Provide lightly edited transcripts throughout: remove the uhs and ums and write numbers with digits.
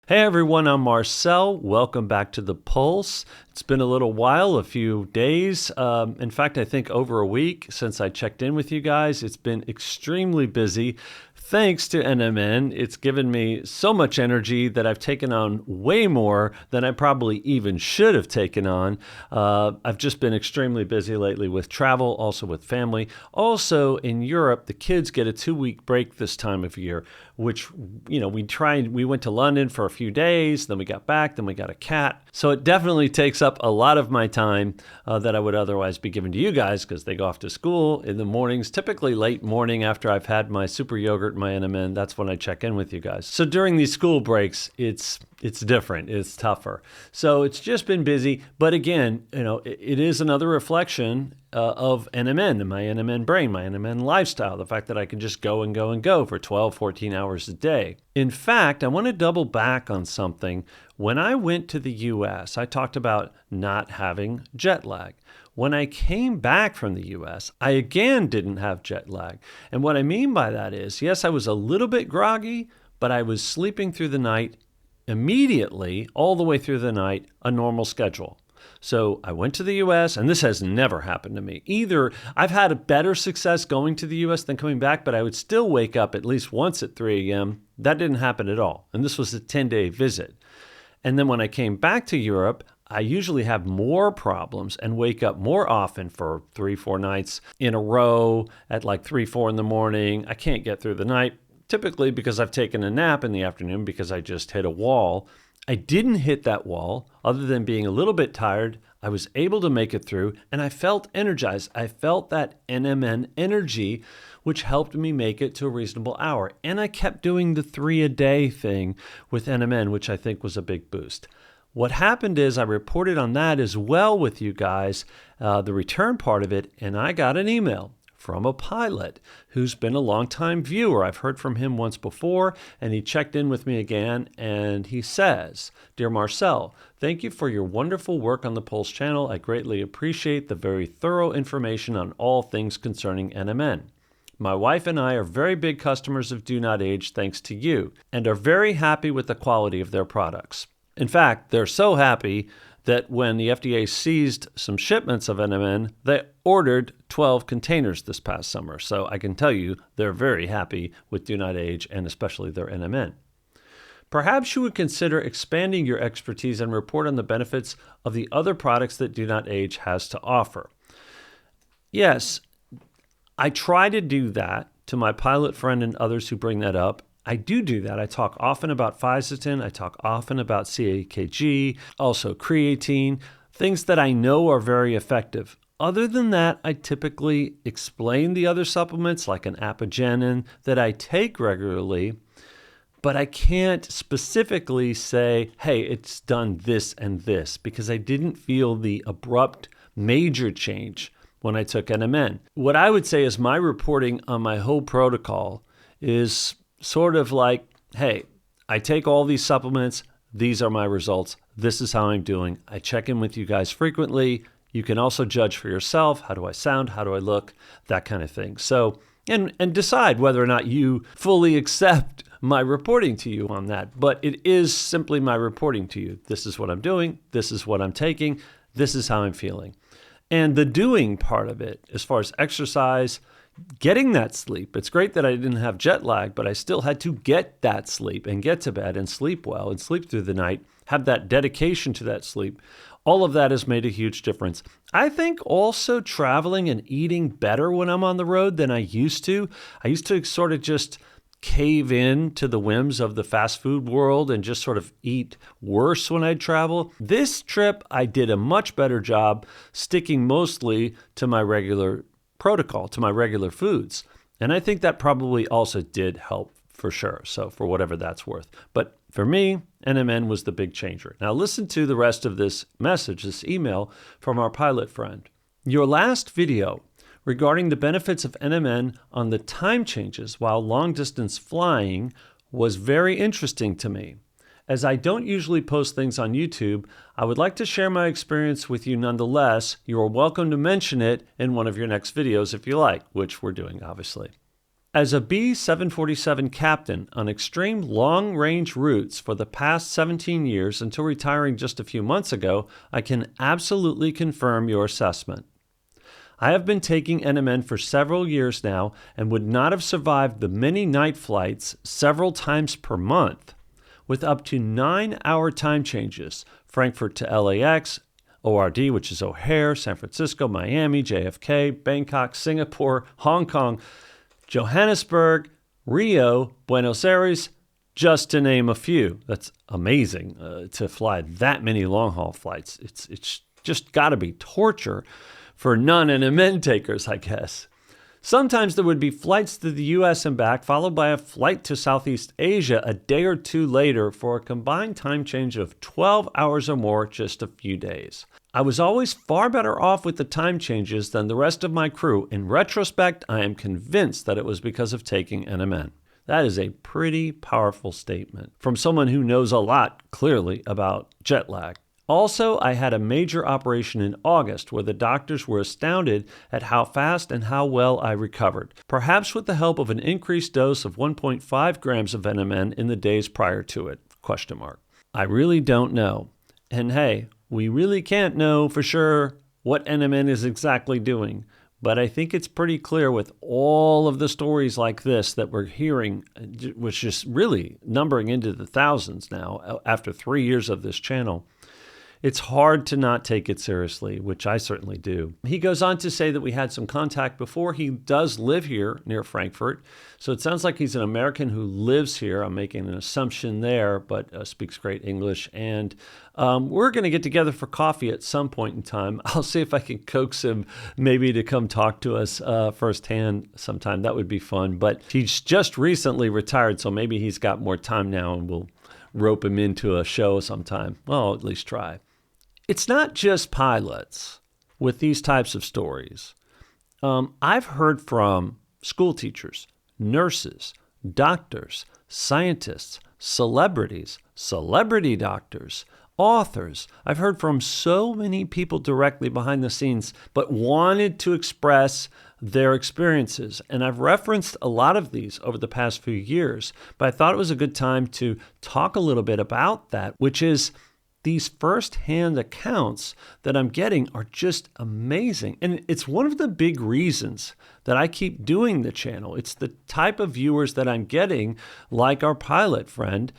Hey everyone, I'm Marcel. Welcome back to The Pulse. It's been a little while, a few days. In fact, I think over a week since I checked in with you guys. It's been extremely busy. Thanks to NMN, it's given me so much energy that I've taken on way more than I probably even should have taken on. I've just been extremely busy lately with travel, also with family. Also in Europe, the kids get a 2-week break this time of year, which, we went to London for a few days, then we got back, then we got a cat. So it definitely takes up a lot of my time that I would otherwise be giving to you guys because they go off to school in the mornings, typically late morning after I've had my super yogurt, my NMN. That's when I check in with you guys. So during these school breaks, it's different. It's tougher. So it's just been busy. But again, it is another reflection of NMN, my NMN brain, my NMN lifestyle, the fact that I can just go and go and go for 12, 14 hours a day. In fact, I want to double back on something. When I went to the US, I talked about not having jet lag. When I came back from the US, I again didn't have jet lag. And what I mean by that is, yes, I was a little bit groggy, but I was sleeping through the night immediately, all the way through the night, a normal schedule. So I went to the US, and this has never happened to me. Either I've had a better success going to the US than coming back, but I would still wake up at least once at 3 a.m. That didn't happen at all. And this was a 10-day visit. And then when I came back to Europe, I usually have more problems and wake up more often for 3-4 nights in a row at like 3-4 in the morning. I can't get through the night, typically because I've taken a nap in the afternoon because I just hit a wall. I didn't hit that wall. Other than being a little bit tired, I was able to make it through, and I felt energized. I felt that NMN energy, which helped me make it to a reasonable hour. And I kept doing the 3-a-day thing with NMN, which I think was a big boost. What happened is I reported on that as well with you guys, the return part of it, and I got an email from a pilot who's been a longtime viewer. I've heard from him once before, and he checked in with me again, and he says, "Dear Marcel, thank you for your wonderful work on the Pulse channel. I greatly appreciate the very thorough information on all things concerning NMN. My wife and I are very big customers of DoNotAge thanks to you, and are very happy with the quality of their products. In fact, they're so happy that when the FDA seized some shipments of NMN, they ordered 12 containers this past summer. So I can tell you they're very happy with DoNotAge and especially their NMN. Perhaps you would consider expanding your expertise and report on the benefits of the other products that DoNotAge has to offer." Yes, I try to do that to my pilot friend and others who bring that up. I do that. I talk often about Fisetin. I talk often about CAKG, also creatine, things that I know are very effective. Other than that, I typically explain the other supplements like an apigenin that I take regularly, but I can't specifically say, hey, it's done this and this, because I didn't feel the abrupt major change when I took NMN. What I would say is my reporting on my whole protocol is sort of like, hey, I take all these supplements. These are my results. This is how I'm doing. I check in with you guys frequently. You can also judge for yourself. How do I sound? How do I look? That kind of thing. So, and decide whether or not you fully accept my reporting to you on that. But it is simply my reporting to you. This is what I'm doing. This is what I'm taking. This is how I'm feeling. And the doing part of it, as far as exercise, getting that sleep. It's great that I didn't have jet lag, but I still had to get that sleep and get to bed and sleep well and sleep through the night, have that dedication to that sleep. All of that has made a huge difference. I think also traveling and eating better when I'm on the road than I used to. I used to sort of just cave in to the whims of the fast food world and just sort of eat worse when I'd travel. This trip, I did a much better job sticking mostly to my regular protocol, to my regular foods. And I think that probably also did help for sure. So for whatever that's worth. But for me, NMN was the big changer. Now listen to the rest of this message, this email from our pilot friend. "Your last video regarding the benefits of NMN on the time changes while long distance flying was very interesting to me. As I don't usually post things on YouTube, I would like to share my experience with you nonetheless. You are welcome to mention it in one of your next videos if you like, which we're doing, obviously. As a B-747 captain on extreme long-range routes for the past 17 years until retiring just a few months ago, I can absolutely confirm your assessment. I have been taking NMN for several years now and would not have survived the many night flights several times per month with up to 9-hour time changes, Frankfurt to LAX, ORD, which is O'Hare, San Francisco, Miami, JFK, Bangkok, Singapore, Hong Kong, Johannesburg, Rio, Buenos Aires, just to name a few. That's amazing to fly that many long-haul flights. It's just got to be torture for non-NMN takers, I guess. Sometimes there would be flights to the U.S. and back, followed by a flight to Southeast Asia a day or two later for a combined time change of 12 hours or more just a few days. I was always far better off with the time changes than the rest of my crew. In retrospect, I am convinced that it was because of taking NMN. That is a pretty powerful statement from someone who knows a lot, clearly, about jet lag. Also, I had a major operation in August where the doctors were astounded at how fast and how well I recovered, perhaps with the help of an increased dose of 1.5 grams of NMN in the days prior to it, ? I really don't know. And hey, we really can't know for sure what NMN is exactly doing, but I think it's pretty clear with all of the stories like this that we're hearing, which is really numbering into the thousands now after 3 years of this channel. It's hard to not take it seriously, which I certainly do. He goes on to say that we had some contact before. He does live here near Frankfurt, so it sounds like he's an American who lives here. I'm making an assumption there, but speaks great English. And we're going to get together for coffee at some point in time. I'll see if I can coax him maybe to come talk to us firsthand sometime. That would be fun. But he's just recently retired, so maybe he's got more time now and we'll rope him into a show sometime. Well, at least try. It's not just pilots with these types of stories. I've heard from school teachers, nurses, doctors, scientists, celebrities, celebrity doctors, authors. I've heard from so many people directly behind the scenes, but wanted to express their experiences. And I've referenced a lot of these over the past few years, but I thought it was a good time to talk a little bit about that, which is these firsthand accounts that I'm getting are just amazing. And it's one of the big reasons that I keep doing the channel. It's the type of viewers that I'm getting, like our pilot friend,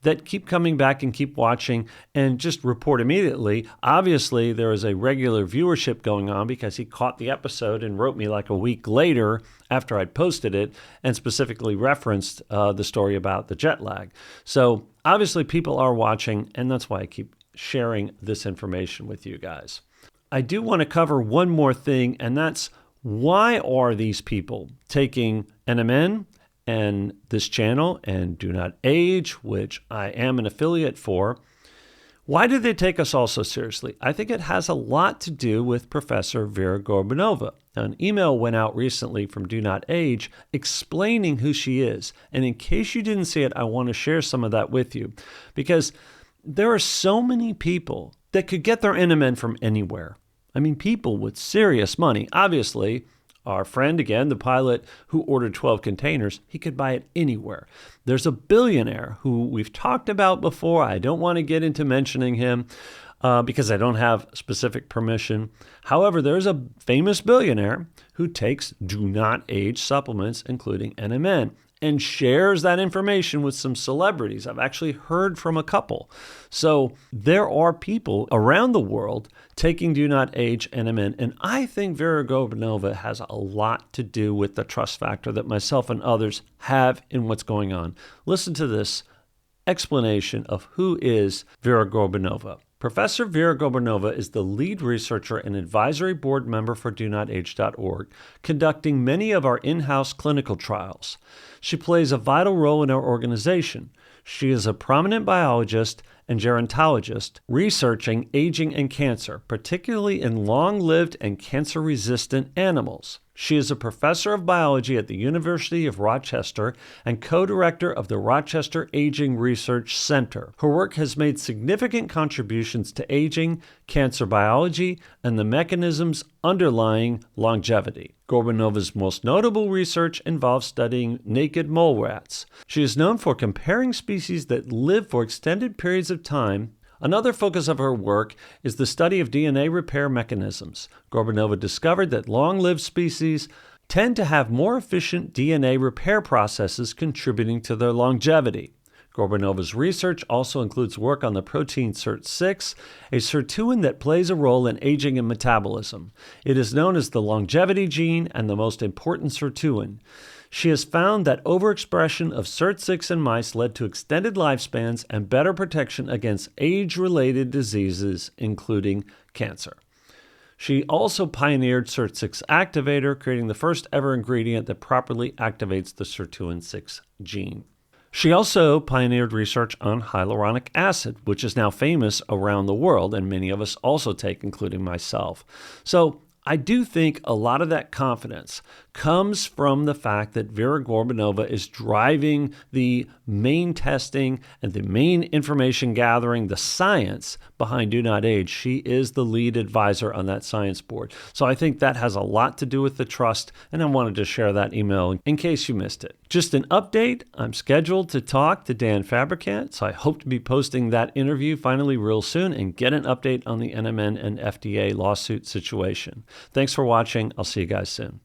that keep coming back and keep watching and just report immediately. Obviously, there is a regular viewership going on because he caught the episode and wrote me like a week later after I'd posted it and specifically referenced the story about the jet lag. So obviously people are watching, and that's why I keep sharing this information with you guys. I do want to cover one more thing, and that's why are these people taking NMN and this channel and DoNotAge, which I am an affiliate for? Why do they take us all so seriously? I think it has a lot to do with Professor Vera Gorbanova. An email went out recently from DoNotAge explaining who she is. And in case you didn't see it, I want to share some of that with you because there are so many people that could get their NMN from anywhere. I mean, people with serious money. Obviously, our friend, again, the pilot who ordered 12 containers, he could buy it anywhere. There's a billionaire who we've talked about before. I don't want to get into mentioning him because I don't have specific permission. However, there's a famous billionaire who takes DoNotAge supplements, including NMN, and shares that information with some celebrities. I've actually heard from a couple. So there are people around the world taking DoNotAge NMN, and I think Vera Gorbanova has a lot to do with the trust factor that myself and others have in what's going on. Listen to this explanation of who is Vera Gorbanova. Professor Vera Gorbanova is the lead researcher and advisory board member for DoNotAge.org, conducting many of our in-house clinical trials. She plays a vital role in our organization. She is a prominent biologist and gerontologist researching aging and cancer, particularly in long-lived and cancer-resistant animals. She is a professor of biology at the University of Rochester and co-director of the Rochester Aging Research Center. Her work has made significant contributions to aging, cancer biology, and the mechanisms underlying longevity. Gorbanova's most notable research involves studying naked mole rats. She is known for comparing species that live for extended periods of time. Another focus of her work is the study of DNA repair mechanisms. Gorbanova discovered that long-lived species tend to have more efficient DNA repair processes contributing to their longevity. Gorbanova's research also includes work on the protein SIRT6, a sirtuin that plays a role in aging and metabolism. It is known as the longevity gene and the most important sirtuin. She has found that overexpression of SIRT6 in mice led to extended lifespans and better protection against age-related diseases, including cancer. She also pioneered SIRT6 activator, creating the first ever ingredient that properly activates the sirtuin 6 gene. She also pioneered research on hyaluronic acid, which is now famous around the world, and many of us also take, including myself. So I do think a lot of that confidence comes from the fact that Vera Gorbanova is driving the main testing and the main information gathering, the science behind DoNotAge. She is the lead advisor on that science board. So I think that has a lot to do with the trust, and I wanted to share that email in case you missed it. Just an update, I'm scheduled to talk to Dan Fabricant, so I hope to be posting that interview finally real soon and get an update on the NMN and FDA lawsuit situation. Thanks for watching. I'll see you guys soon.